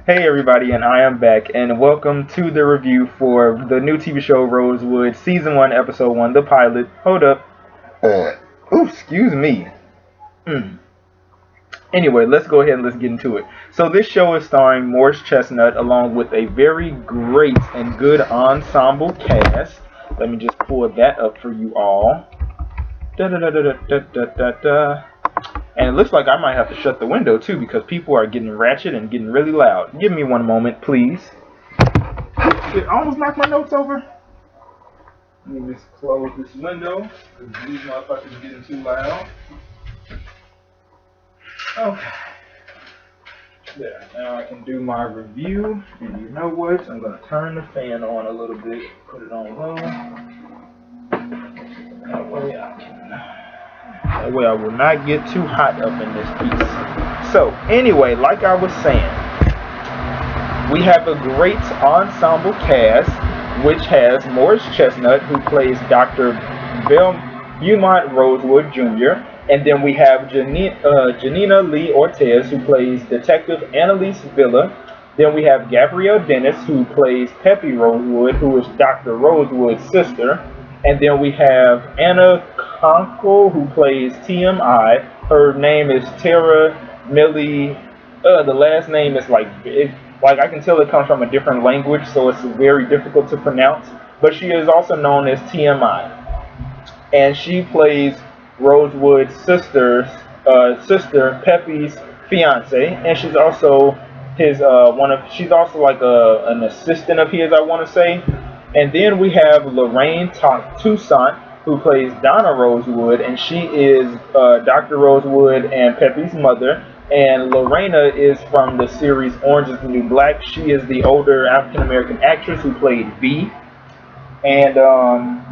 Hey everybody, and I am back, and welcome to the review for the new TV show Rosewood, Season 1, Episode 1, the pilot. Hold up. Ooh, excuse me. Mm. Anyway, let's go ahead and let's get into it. So this show is starring Morris Chestnut along with a very great and good ensemble cast. Let me just pull that up for you all. Da da da da da da da da. And it looks like I might have to shut the window too because people are getting ratchet and getting really loud. Give me one moment, please. It almost knocked my notes over. Let me just close this window because these motherfuckers are getting too loud. Okay. There. Now I can do my review. And you know what? I'm going to turn the fan on a little bit. Put it on low. That way I will not get too hot up in this piece. So, anyway, like I was saying, we have a great ensemble cast, which has Morris Chestnut, who plays Dr. Beaumont Rosewood Jr., and then we have Janina Lee Ortez, who plays Detective Annalise Villa. Then we have Gabrielle Dennis, who plays Peppy Rosewood, who is Dr. Rosewood's sister. And then we have Anna Conkle, who plays TMI. Her name is Tara Millie. The last name is like I can tell it comes from a different language, so it's very difficult to pronounce. But she is also known as TMI, and she plays Rosewood's sister Peppy's fiance, and she's also his she's also like an assistant of his, I want to say. And then we have Lorraine Toussaint, who plays Donna Rosewood, and she is Dr. Rosewood and Peppy's mother. And Lorena is from the series Orange is the New Black. She is the older African American actress who played V. And I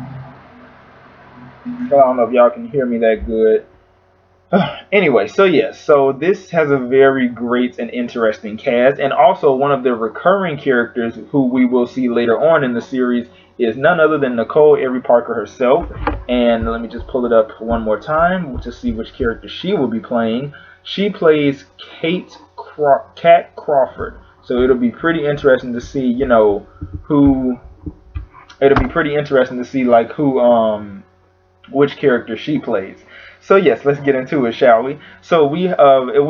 don't know if y'all can hear me that good. Anyway, so yes, so this has a very great and interesting cast, and also one of the recurring characters who we will see later on in the series is none other than Nicole Avery Parker herself. And let me just pull it up one more time to see which character she will be playing. She plays Kat Crawford, so it'll be pretty interesting to see, which character she plays. So yes, let's get into it, shall we? So we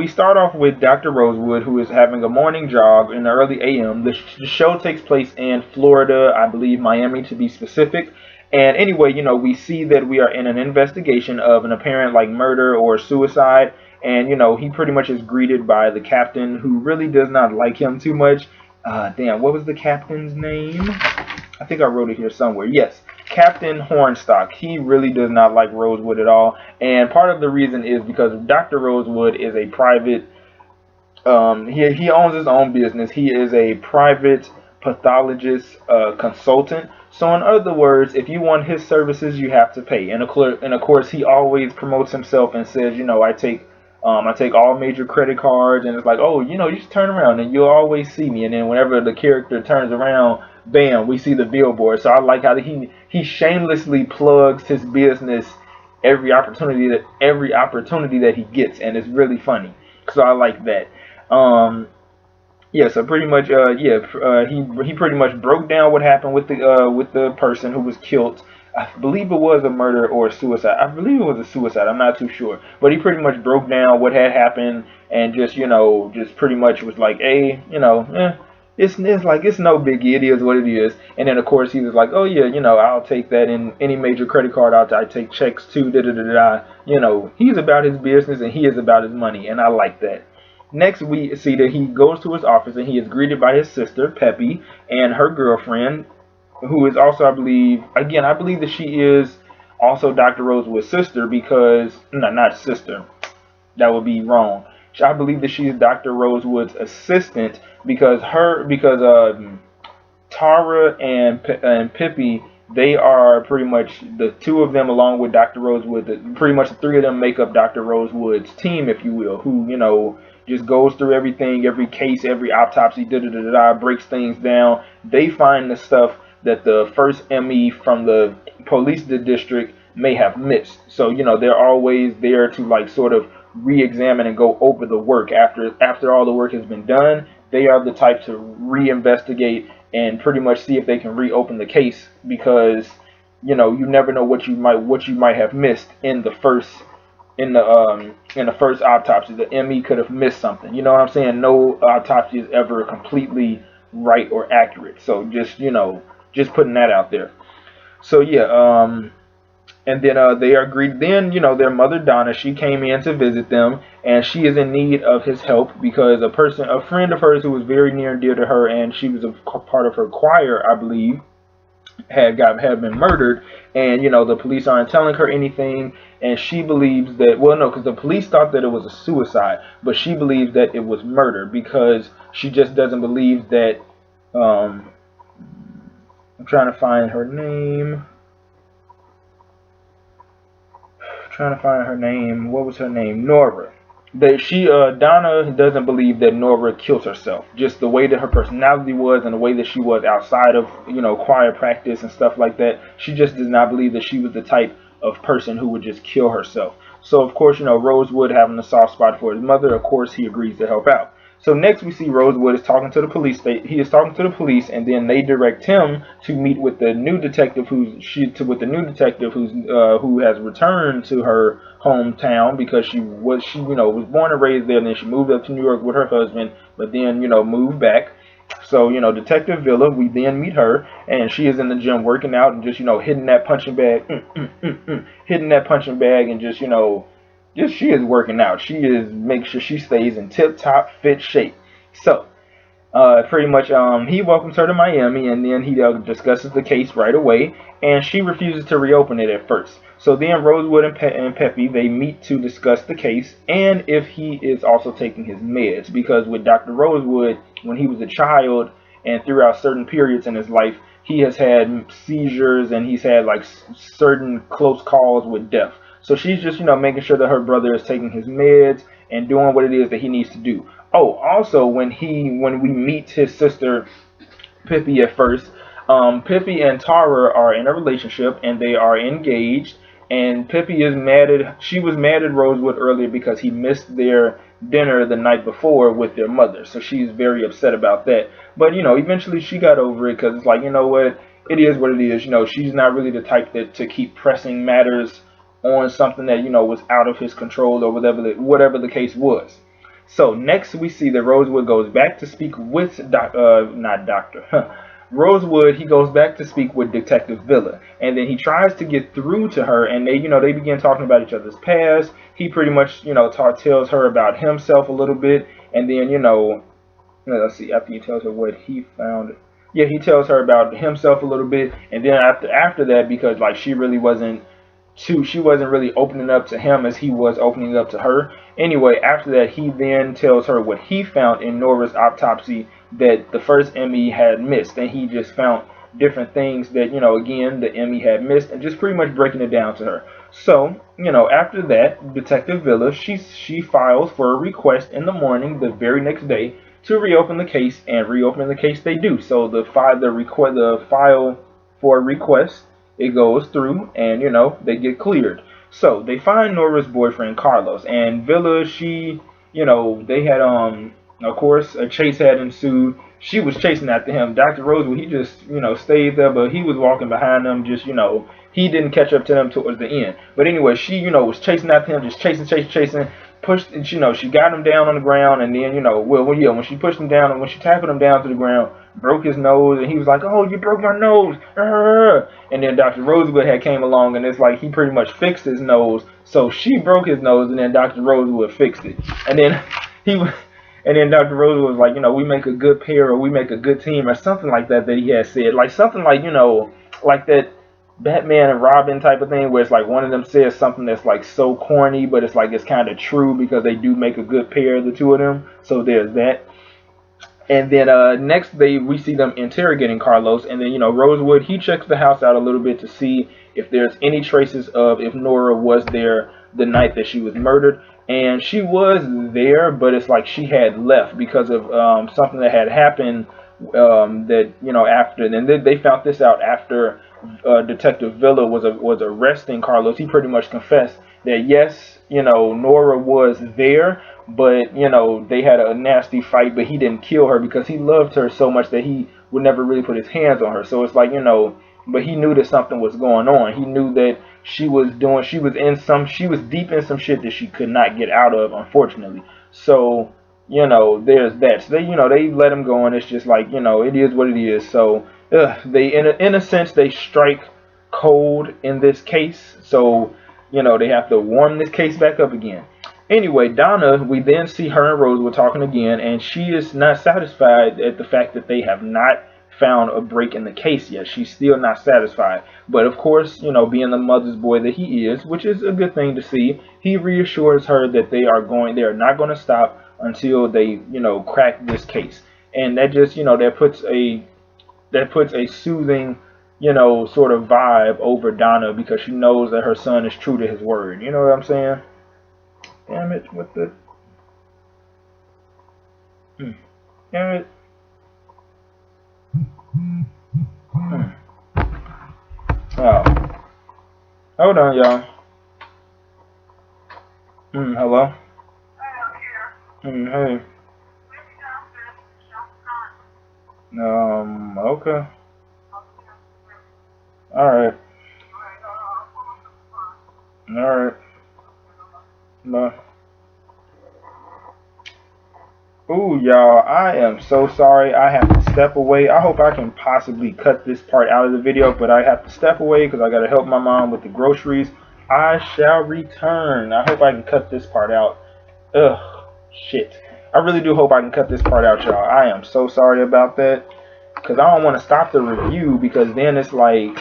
start off with Dr. Rosewood, who is having a morning jog in the early a.m. The show takes place in Florida, I believe Miami to be specific. And anyway, we see that we are in an investigation of an apparent murder or suicide. And he pretty much is greeted by the captain, who really does not like him too much. What was the captain's name? I think I wrote it here somewhere. Yes, Captain Hornstock. He really does not like Rosewood at all, and part of the reason is because Dr. Rosewood is a private. He owns his own business. He is a private pathologist consultant. So in other words, if you want his services, you have to pay. And of course, he always promotes himself and says, I take all major credit cards, and it's like, oh, you just turn around and you'll always see me. And then whenever the character turns around, bam, we see the billboard. So I like how he shamelessly plugs his business every opportunity that he gets, and it's really funny. So I like that. So pretty much, he pretty much broke down what happened with the person who was killed. I believe it was a murder or a suicide. I believe it was a suicide. I'm not too sure. But he pretty much broke down what had happened and just pretty much was like, hey, it's no biggie. It is what it is. And then, of course, he was like, oh, yeah, I'll take that in any major credit card. I take checks too, da-da-da-da. He's about his business and he is about his money. And I like that. Next, we see that he goes to his office and he is greeted by his sister, Peppy, and her girlfriend, who is also, I believe that she is also Dr. Rosewood's sister because, no, not sister. That would be wrong. I believe that she's Dr. Rosewood's assistant because Tara and Pippi, they are pretty much the two of them along with Dr. Rosewood. Pretty much the three of them make up Dr. Rosewood's team, if you will, who, just goes through everything, every case, every autopsy, breaks things down. They find the stuff that the first ME from the police district may have missed. So, they're always there to sort of re-examine and go over the work after all the work has been done. They are the type to reinvestigate and pretty much see if they can reopen the case, because you know, you never know what you might have missed in the first autopsy. The ME could have missed something. You know what I'm saying? No autopsy is ever completely right or accurate. So just, you know, just putting that out there. So yeah, and then they agreed. Then, you know, their mother Donna, she came in to visit them, and she is in need of his help because a friend of hers who was very near and dear to her, and she was a part of her choir, I believe, had been murdered. And you know, the police aren't telling her anything, and she believes that, well, no, because the police thought that it was a suicide, but she believes that it was murder because she just doesn't believe that. I'm trying to find her name. What was her name? Nora. Donna doesn't believe that Nora killed herself. Just the way that her personality was and the way that she was outside of, you know, choir practice and stuff like that. She just does not believe that she was the type of person who would just kill herself. So of course, you know, Rosewood, having a soft spot for his mother, of course he agrees to help out. So next we see Rosewood is talking to the police. He is talking to the police, and then they direct him to meet with the new detective who has returned to her hometown because she was born and raised there, and then she moved up to New York with her husband, but then, you know, moved back. So, you know, Detective Villa, we then meet her, and she is in the gym working out and just, you know, hitting that punching bag, and just, you know, she is working out. She is making sure she stays in tip-top fit shape. So, pretty much, he welcomes her to Miami, and then he discusses the case right away, and she refuses to reopen it at first. So then Rosewood and Peppy, they meet to discuss the case, and if he is also taking his meds, because with Dr. Rosewood, when he was a child, and throughout certain periods in his life, he has had seizures, and he's had, like, certain close calls with death. So she's just, you know, making sure that her brother is taking his meds and doing what it is that he needs to do. Oh, also, when we meet his sister, Pippi, at first, Pippi and Tara are in a relationship, and they are engaged, and Pippi is she was mad at Rosewood earlier because he missed their dinner the night before with their mother. So she's very upset about that. But, you know, eventually she got over it because it's like, you know what, it is what it is. You know, she's not really the type to keep pressing matters on something that, you know, was out of his control or whatever the case was. So next we see that Rosewood goes back to speak with Rosewood, he goes back to speak with Detective Villa, and then he tries to get through to her, and they begin talking about each other's past. He pretty much, you know, tells her about himself a little bit, and then, you know, let's see, after he tells her what he found, yeah, he tells her about himself a little bit, and then after that, because like she wasn't really opening up to him as he was opening up to her. Anyway, after that, he then tells her what he found in Nora's autopsy that the first ME had missed, and he just found different things that, you know, again, the ME had missed, and just pretty much breaking it down to her. So, you know, after that, Detective Villa, she files for a request in the morning, the very next day, to reopen the case, and reopening the case they do. So the file for a request, it goes through, and, you know, they get cleared. So they find Nora's boyfriend Carlos, and Villa, you know, they had of course a chase had ensued. She was chasing after him. Dr. Rosewood, he just, you know, stayed there, but he was walking behind them, just, you know, he didn't catch up to them towards the end. But anyway, she, you know, was chasing after him, just chasing, pushed, you know, she got him down on the ground, and then, you know, when she pushed him down, and when she tackled him down to the ground, broke his nose, and he was like, "Oh, you broke my nose!" And then Dr. Rosewood had came along, and it's like he pretty much fixed his nose. So she broke his nose, and then Dr. Rosewood fixed it. And then Dr. Rosewood was like, you know, we make a good pair, or we make a good team, or something like that he had said, like something like, you know, like that Batman and Robin type of thing, where it's like one of them says something that's like so corny, but it's like it's kind of true because they do make a good pair, the two of them. So there's that. And then next we see them interrogating Carlos, and then, you know, Rosewood, he checks the house out a little bit to see if there's any traces of if Nora was there the night that she was murdered. And she was there, but it's like she had left because of something that had happened that, you know, after. And then they found this out after Detective Villa was arresting Carlos. He pretty much confessed that yes, you know, Nora was there, but you know, they had a nasty fight, but he didn't kill her because he loved her so much that he would never really put his hands on her. So it's like, you know, but he knew that something was going on. He knew that she was deep in some shit that she could not get out of, unfortunately. So, you know, there's that. So they, you know, they let him go, and it's just like, you know, it is what it is. So they, in a sense, they strike cold in this case. So, you know, they have to warm this case back up again. Anyway, Donna, we then see her and Rosewood talking again, and she is not satisfied at the fact that they have not found a break in the case yet. She's still not satisfied. But of course, you know, being the mother's boy that he is, which is a good thing to see, he reassures her that they are not going to stop until they, you know, crack this case. And that just, you know, that puts a soothing, you know, sort of vibe over Donna, because she knows that her son is true to his word. You know what I'm saying? Damn it, what the... Damn it. Oh. Hold on, y'all. Hello? Hey. Okay. Alright. Alright. Bye. Ooh, y'all, I am so sorry. I have to step away. I hope I can possibly cut this part out of the video, but I have to step away because I got to help my mom with the groceries. I shall return. I hope I can cut this part out. Ugh, shit. I really do hope I can cut this part out, y'all. I am so sorry about that, because I don't want to stop the review, because then it's like,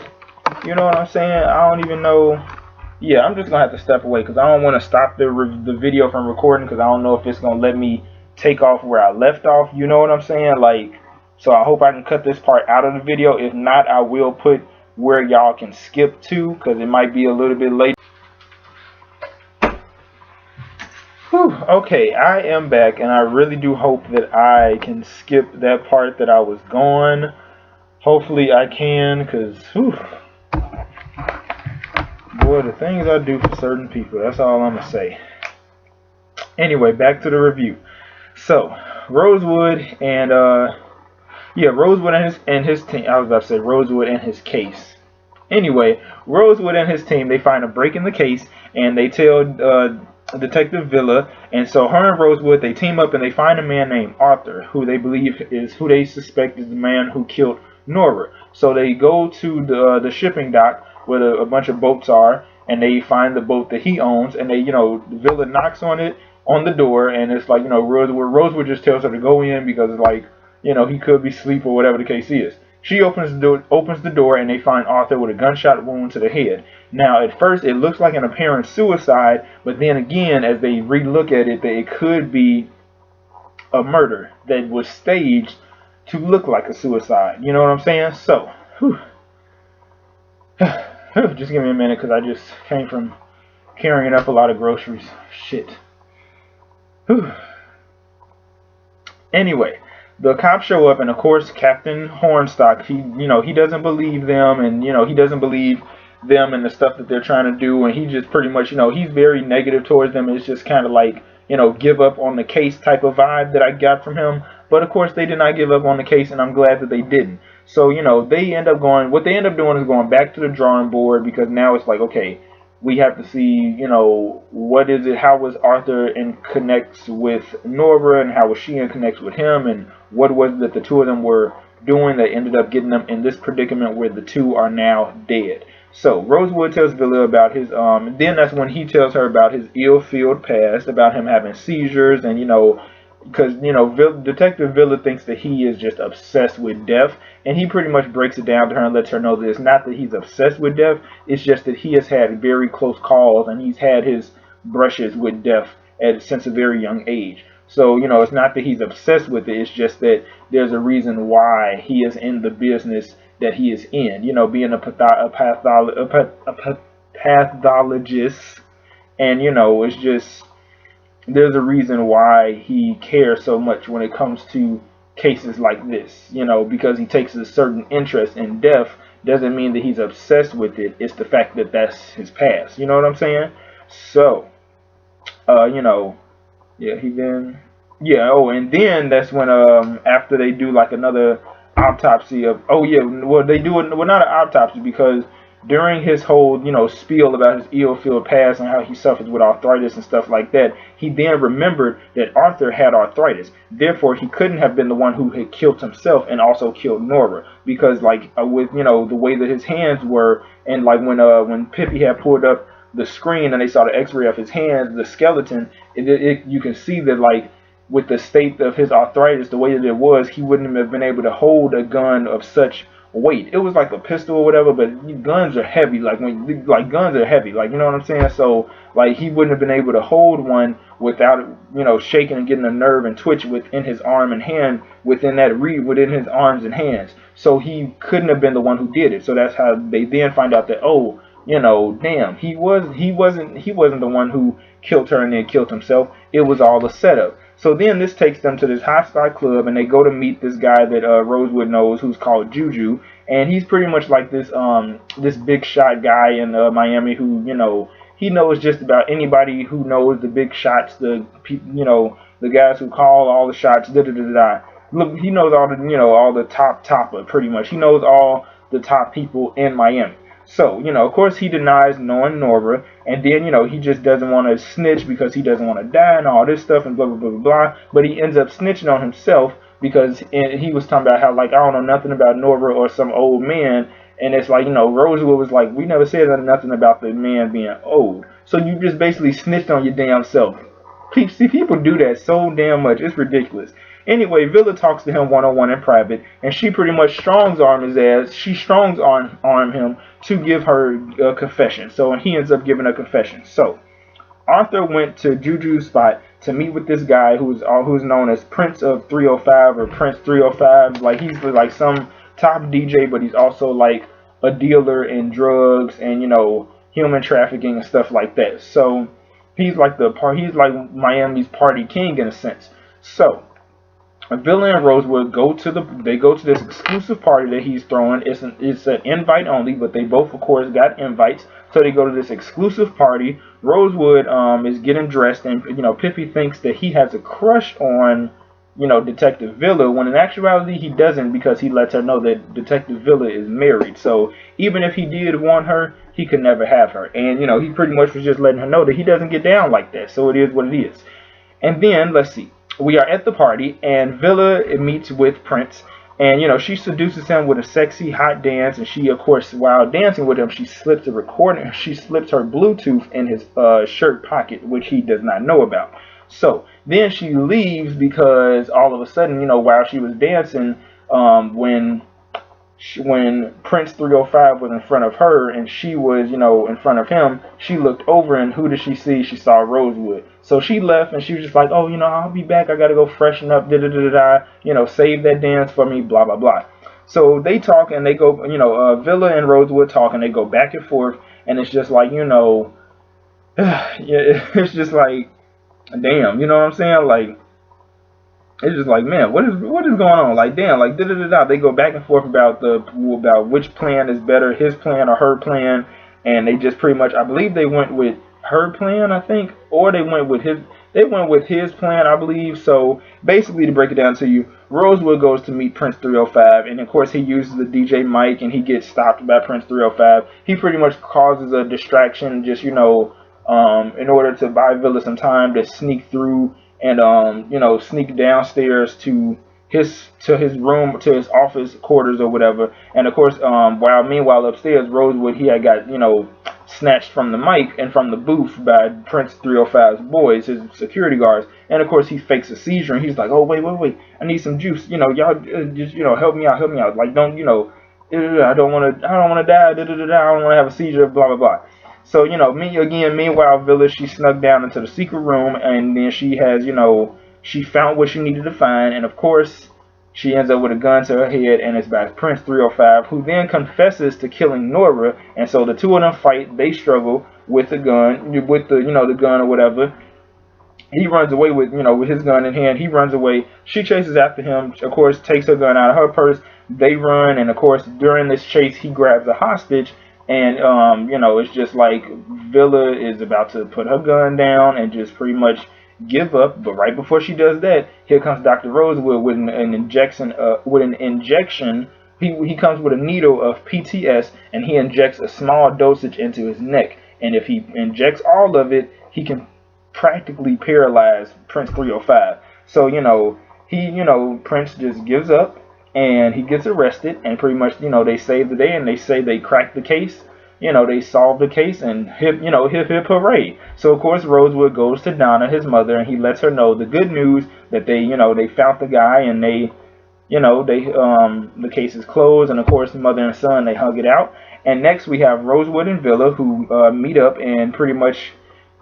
you know what I'm saying? I don't even know. Yeah, I'm just going to have to step away because I don't want to stop the video from recording, because I don't know if it's going to let me take off where I left off. You know what I'm saying? Like, so I hope I can cut this part out of the video. If not, I will put where y'all can skip to, because it might be a little bit late. Whew, okay, I am back, and I really do hope that I can skip that part that I was gone. Hopefully I can, because, boy, the things I do for certain people, that's all I'm going to say. Anyway, back to the review. So, Rosewood and, Rosewood and his team, I was about to say Rosewood and his case. Anyway, Rosewood and his team, they find a break in the case, and they tell Detective Villa, and so her and Rosewood, they team up and they find a man named Arthur, who they suspect is the man who killed Nora. So they go to the shipping dock where a bunch of boats are, and they find the boat that he owns, and they, you know, Villa knocks on the door, and it's like, you know, Rosewood just tells her to go in because it's like, you know, he could be asleep or whatever the case is. She opens the door, and they find Arthur with a gunshot wound to the head. Now, at first, it looks like an apparent suicide, but then again, as they relook at it, that it could be a murder that was staged to look like a suicide. You know what I'm saying? So, just give me a minute, because I just came from carrying up a lot of groceries. Shit. Anyway, the cops show up, and of course, Captain Hornstock, he doesn't believe them, and, you know, he doesn't believe them and the stuff that they're trying to do, and he just pretty much, you know, he's very negative towards them. It's just kind of like, you know, give up on the case type of vibe that I got from him. But of course, they did not give up on the case, and I'm glad that they didn't. So, you know, what they end up doing is going back to the drawing board, because now it's like, okay, we have to see, you know, how was Arthur in connects with Nora, and how was she in connects with him, and what was it that the two of them were doing that ended up getting them in this predicament where the two are now dead. So Rosewood tells Villa about his then that's when he tells her about his ill-filled past, about him having seizures, and, you know, because, you know, Detective Villa thinks that he is just obsessed with death, and he pretty much breaks it down to her and lets her know that it's not that he's obsessed with death, it's just that he has had very close calls, and he's had his brushes with death since a very young age. So, you know, it's not that he's obsessed with it, it's just that there's a reason why he is in the business that he is in. You know, being a pathologist, and, you know, it's just, there's a reason why he cares so much when it comes to cases like this, you know, because he takes a certain interest in death doesn't mean that he's obsessed with it. It's the fact that that's his past. You know what I'm saying? So, you know, yeah, he then, yeah, oh, and then that's when, after they do like another autopsy of, oh yeah, well they do it, well not an autopsy because during his whole, you know, spiel about his ill-filled past and how he suffers with arthritis and stuff like that, he then remembered that Arthur had arthritis. Therefore, he couldn't have been the one who had killed himself and also killed Nora because, like, with, you know, the way that his hands were, and like when Pippi had pulled up the screen and they saw the X-ray of his hands, the skeleton, you can see that, like, with the state of his arthritis, the way that it was, he wouldn't have been able to hold a gun of such weight. It was like a pistol or whatever, but guns are heavy. Like guns are heavy. Like, you know what I'm saying? So like he wouldn't have been able to hold one without, you know, shaking and getting a nerve and twitch within his arm and hand within his arms and hands. So he couldn't have been the one who did it. So that's how they then find out that, oh, you know, damn, he wasn't the one who killed her and then killed himself. It was all a setup. So then this takes them to this hostile club, and they go to meet this guy that Rosewood knows, who's called Juju, and he's pretty much like this this big shot guy in Miami who, you know, he knows just about anybody who knows the big shots, the the guys who call all the shots. Look, he knows all the, you know, all the topper pretty much. He knows all the top people in Miami. So, you know, of course he denies knowing Nora, and then, you know, he just doesn't want to snitch because he doesn't want to die and all this stuff and blah, blah, blah, blah, blah. But he ends up snitching on himself because he was talking about how, like, I don't know nothing about Nora or some old man. And it's like, you know, Rosewood was like, we never said nothing about the man being old. So you just basically snitched on your damn self. See, people do that so damn much. It's ridiculous. Anyway, Villa talks to him one-on-one in private, and she pretty much strongs-arm his ass. She strongs-arm him to give her a confession. So, and he ends up giving a confession. So, Arthur went to Juju's spot to meet with this guy who's known as Prince of 305 or Prince 305. Like, he's like some top DJ, but he's also like a dealer in drugs and, you know, human trafficking and stuff like that. So, he's like Miami's party king in a sense. So, Villa and Rosewood go to this exclusive party that he's throwing. It's an invite only, but they both, of course, got invites. So they go to this exclusive party. Rosewood is getting dressed, and, you know, Pippi thinks that he has a crush on, you know, Detective Villa, when in actuality he doesn't, because he lets her know that Detective Villa is married. So even if he did want her, he could never have her. And, you know, he pretty much was just letting her know that he doesn't get down like that. So it is what it is. And then, let's see. We are at the party, and Villa meets with Prince, and, you know, she seduces him with a sexy hot dance, and she, of course, while dancing with him, she slips her Bluetooth in his shirt pocket, which he does not know about. So then she leaves because all of a sudden, you know, while she was dancing, when Prince 305 was in front of her and she was, you know, in front of him, she looked over, and who did she see? She saw Rosewood. So she left, and she was just like, oh, you know, I'll be back. I got to go freshen up, you know, save that dance for me, blah, blah, blah. So they talk, and they go, you know, Villa and Rosewood talk, and they go back and forth, and it's just like, you know, yeah, it's just like, damn, you know what I'm saying? Like, it's just like, man, what is going on? Like, damn, like, They go back and forth about which plan is better, his plan or her plan, and they just pretty much, I believe they went with her plan, I think, or they went with his plan, I believe. So basically, to break it down to you, Rosewood goes to meet Prince 305, and of course he uses the DJ mic, and he gets stopped by Prince 305. He pretty much causes a distraction, just, you know, in order to buy Villa some time to sneak through and, you know, sneak downstairs to his room, to his office quarters or whatever. And of course, meanwhile upstairs, Rosewood, he had got, you know, snatched from the mic and from the booth by Prince 305's boys, his security guards. And of course, he fakes a seizure, and he's like, oh, wait, I need some juice. You know, y'all just, you know, help me out. Like, don't, you know, I don't want to die. I don't want to have a seizure, blah, blah, blah. So, you know, meanwhile, Villa, she snuck down into the secret room, and then she has, you know, she found what she needed to find, and of course, she ends up with a gun to her head, and it's by Prince 305, who then confesses to killing Nora, and so the two of them fight. They struggle with the gun, the gun or whatever. He runs away with his gun in hand. He runs away. She chases after him, of course, takes her gun out of her purse. They run, and of course, during this chase, he grabs a hostage, And you know, it's just like Villa is about to put her gun down and just pretty much give up. But right before she does that, here comes Dr. Rosewood with an injection. He comes with a needle of PTS, and he injects a small dosage into his neck. And if he injects all of it, he can practically paralyze Prince 305. So Prince just gives up and he gets arrested, and pretty much they save the day, and they say they cracked the case. They solved the case, and hip hip hooray. So of course Rosewood goes to Donna, his mother, and he lets her know the good news that they found the guy, and the case is closed. And of course, mother and son, they hug it out. And next we have Rosewood and Villa, who meet up, and pretty much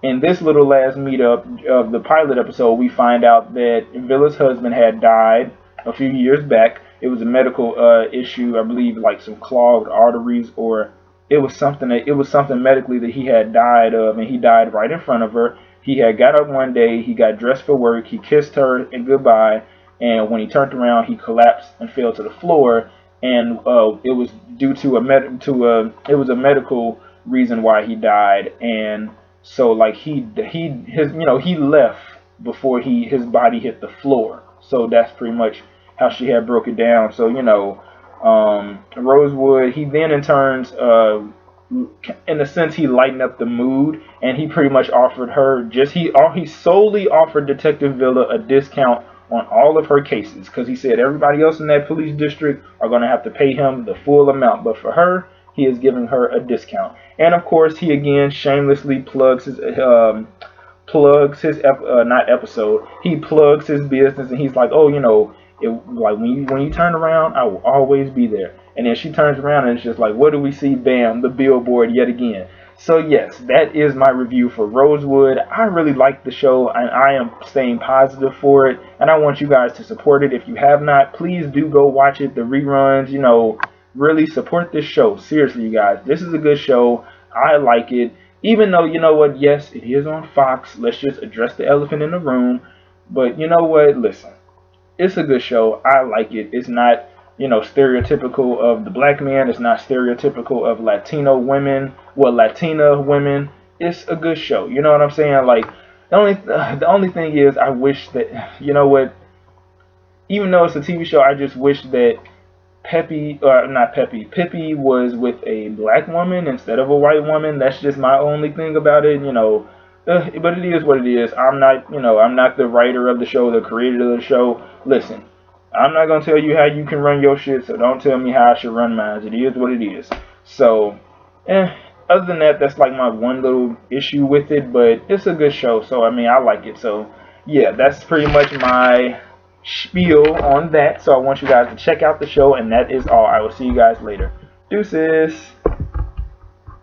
in this little last meetup of the pilot episode, we find out that Villa's husband had died a few years back. It was a medical issue, I believe, like some clogged arteries, or it was something medically that he had died of, and he died right in front of her. He had got up one day, he got dressed for work, he kissed her goodbye, and when he turned around, he collapsed and fell to the floor. And it was due to a medical reason why he died. And so like he left before his body hit the floor. So that's pretty much how she had broke it down. So Rosewood, he then in turns in a sense he lightened up the mood, and he pretty much offered her he solely offered Detective Villa a discount on all of her cases, because he said everybody else in that police district are going to have to pay him the full amount, but for her, he is giving her a discount. And of course, he again shamelessly plugs his he plugs his business, and he's like, oh, like when you turn around, I will always be there. And then she turns around, and it's just like, what do we see? Bam, the billboard yet again. So yes, that is my review for Rosewood. I really like the show, and I am staying positive for it, and I want you guys to support it. If you have not, please do go watch it. The reruns, really support this show. Seriously, you guys, this is a good show. I like it. Even though, you know what, yes, it is on Fox. Let's just address the elephant in the room. But you know what, listen, it's a good show. I like it. It's not stereotypical of the black man. It's not stereotypical of Latina women. It's a good show. You know what I'm saying? Like, the only thing is, I wish that, even though it's a TV show, I just wish that Pippi was with a black woman instead of a white woman. That's just my only thing about it, but it is what it is. I'm not the writer of the show, the creator of the show. Listen, I'm not going to tell you how you can run your shit, so don't tell me how I should run mine. It is what it is. So, other than that, that's like my one little issue with it, but it's a good show, so I mean, I like it. So, yeah, that's pretty much my spiel on that. So I want you guys to check out the show, and that is all. I will see you guys later. Deuces.